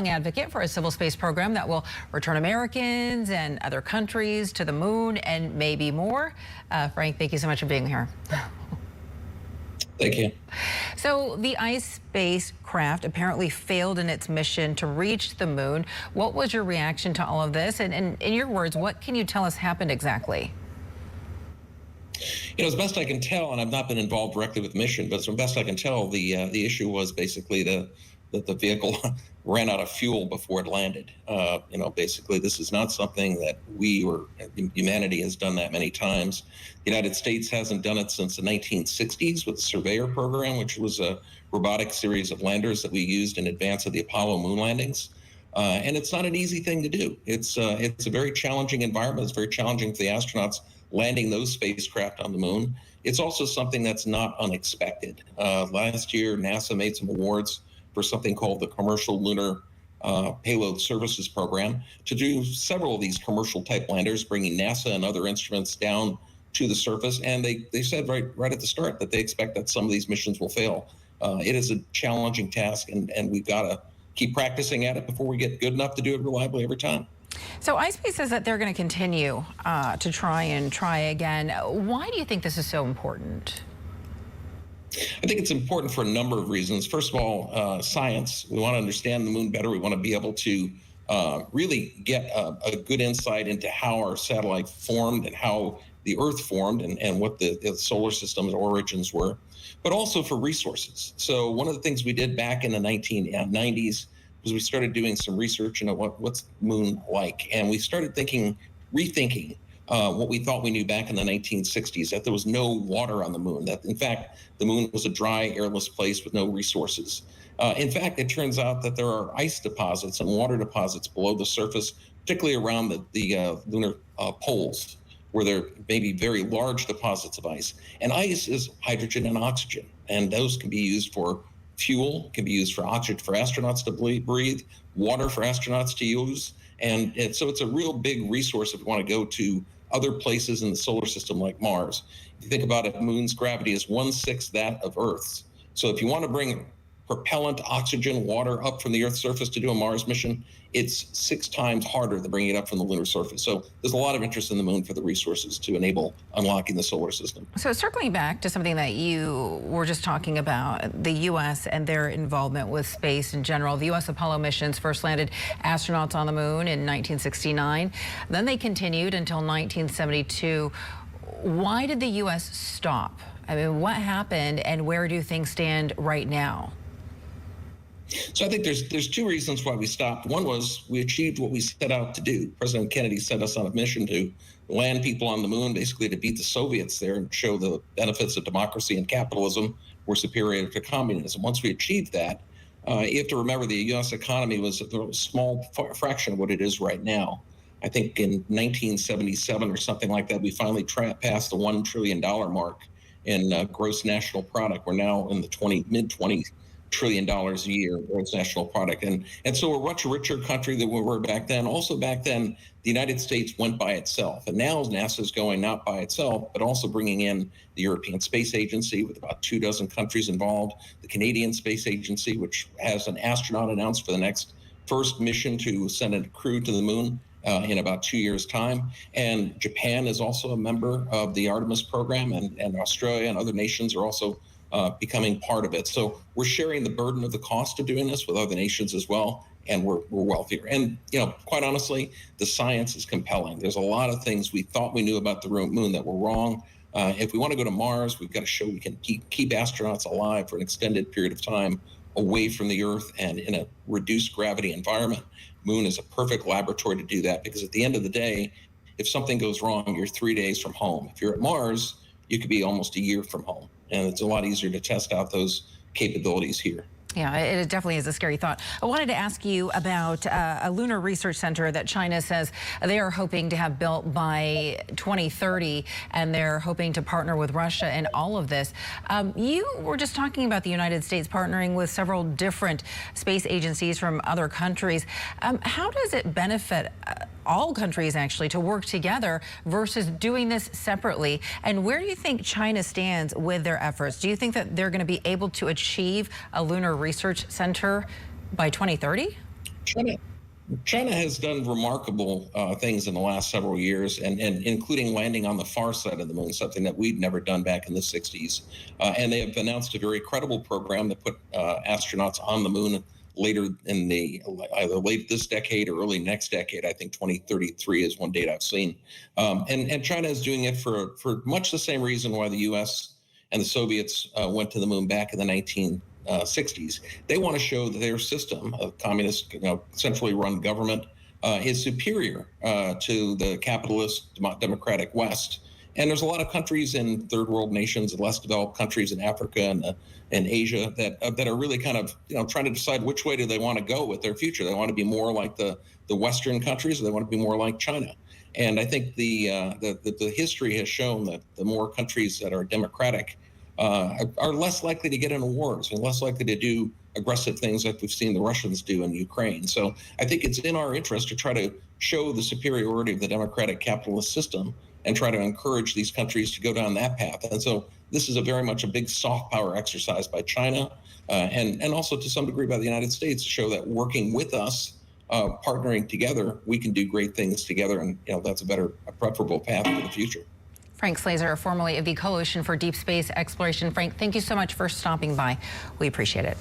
advocate for a civil space program that will return Americans and other countries to the moon and maybe more. Frank, thank you so much for being here. Thank you. So the ice spacecraft apparently failed in its mission to reach the moon. What was your reaction to all of this? And in your words, what can you tell us happened exactly? As best I can tell, and I've not been involved directly with the mission, but as best I can tell, the issue was basically that the vehicle ran out of fuel before it landed. Basically, this is not something that we or humanity has done that many times. The United States hasn't done it since the 1960s with the Surveyor program, which was a robotic series of landers that we used in advance of the Apollo moon landings. And it's not an easy thing to do. It's a very challenging environment. It's very challenging for the astronauts landing those spacecraft on the moon. It's also something that's not unexpected. Last year, NASA made some awards for something called the Commercial Lunar Payload Services Program to do several of these commercial type landers, bringing NASA and other instruments down to the surface. And they said right at the start that they expect that some of these missions will fail. It is a challenging task, and we've got to keep practicing at it before we get good enough to do it reliably every time. So iSpace says that they're going to continue to try again. Why do you think this is so important? I think it's important for a number of reasons. First of all, science. We want to understand the moon better. We want to be able to really get a good insight into how our satellite formed and how the Earth formed and what the solar system's origins were, but also for resources. So one of the things we did back in the 1990s was we started doing some research into what's the moon like. And we started rethinking what we thought we knew back in the 1960s, that there was no water on the moon, that in fact, the moon was a dry, airless place with no resources. In fact, it turns out that there are ice deposits and water deposits below the surface, particularly around the lunar poles, where there may be very large deposits of ice. And ice is hydrogen and oxygen, and those can be used for fuel, can be used for oxygen for astronauts to breathe, water for astronauts to use. And so it's a real big resource if we want to go to other places in the solar system like Mars. If you think about it, the moon's gravity is 1/6 that of Earth's. So if you want to bring propellant, oxygen, water up from the Earth's surface to do a Mars mission, it's 6 times harder than bringing it up from the lunar surface. So there's a lot of interest in the moon for the resources to enable unlocking the solar system. So circling back to something that you were just talking about, the U.S. and their involvement with space in general. The U.S. Apollo missions first landed astronauts on the moon in 1969. Then they continued until 1972. Why did the U.S. stop? I mean, what happened and where do things stand right now? So I think there's 2 reasons why we stopped. One was we achieved what we set out to do. President Kennedy set us on a mission to land people on the moon, basically to beat the Soviets there and show the benefits of democracy and capitalism were superior to communism. Once we achieved that, you have to remember the U.S. economy was a small fraction of what it is right now. I think in 1977 or something like that, we finally passed the $1 trillion mark in gross national product. We're now in the mid-20s. $trillion a year gross national product. And so we're a much richer country than we were back then. Also back then, the United States went by itself. And now NASA's going not by itself, but also bringing in the European Space Agency with about 24 countries involved, the Canadian Space Agency, which has an astronaut announced for the next first mission to send a crew to the moon in about 2 years' time. And Japan is also a member of the Artemis program, and Australia and other nations are also becoming part of it. So we're sharing the burden of the cost of doing this with other nations as well, and we're wealthier. And, quite honestly, the science is compelling. There's a lot of things we thought we knew about the moon that were wrong. If we want to go to Mars, we've got to show we can keep astronauts alive for an extended period of time away from the Earth and in a reduced gravity environment. Moon is a perfect laboratory to do that, because at the end of the day, if something goes wrong, you're 3 days from home. If you're at Mars, you could be almost a year from home. And it's a lot easier to test out those capabilities here. Yeah, it definitely is a scary thought. I wanted to ask you about a lunar research center that China says they are hoping to have built by 2030, and they're hoping to partner with Russia in all of this. You were just talking about the United States partnering with several different space agencies from other countries. How does it benefit all countries actually to work together versus doing this separately? And where do you think China stands with their efforts? Do you think that they're going to be able to achieve a lunar research center by 2030? China has done remarkable things in the last several years, and including landing on the far side of the moon, something that we'd never done back in the 60s. And they have announced a very credible program that put astronauts on the moon later in the either late this decade or early next decade. I think 2033 is one date I've seen. And China is doing it for much the same reason why the U.S. and the Soviets went to the moon back in the 1960s. They want to show that their system of communist, centrally run government is superior to the capitalist democratic West. And there's a lot of countries in third world nations and less developed countries in Africa and Asia that are really kind of trying to decide which way do they want to go with their future. They want to be more like the Western countries, or they want to be more like China. And I think the history has shown that the more countries that are democratic are less likely to get into wars and less likely to do aggressive things like we've seen the Russians do in Ukraine. So I think it's in our interest to try to show the superiority of the democratic capitalist system and try to encourage these countries to go down that path. And so this is very much a big soft power exercise by China and also to some degree by the United States to show that working with us, partnering together, we can do great things together. And that's a preferable path for the future. Frank Slazer, formerly of the Coalition for Deep Space Exploration. Frank, thank you so much for stopping by. We appreciate it.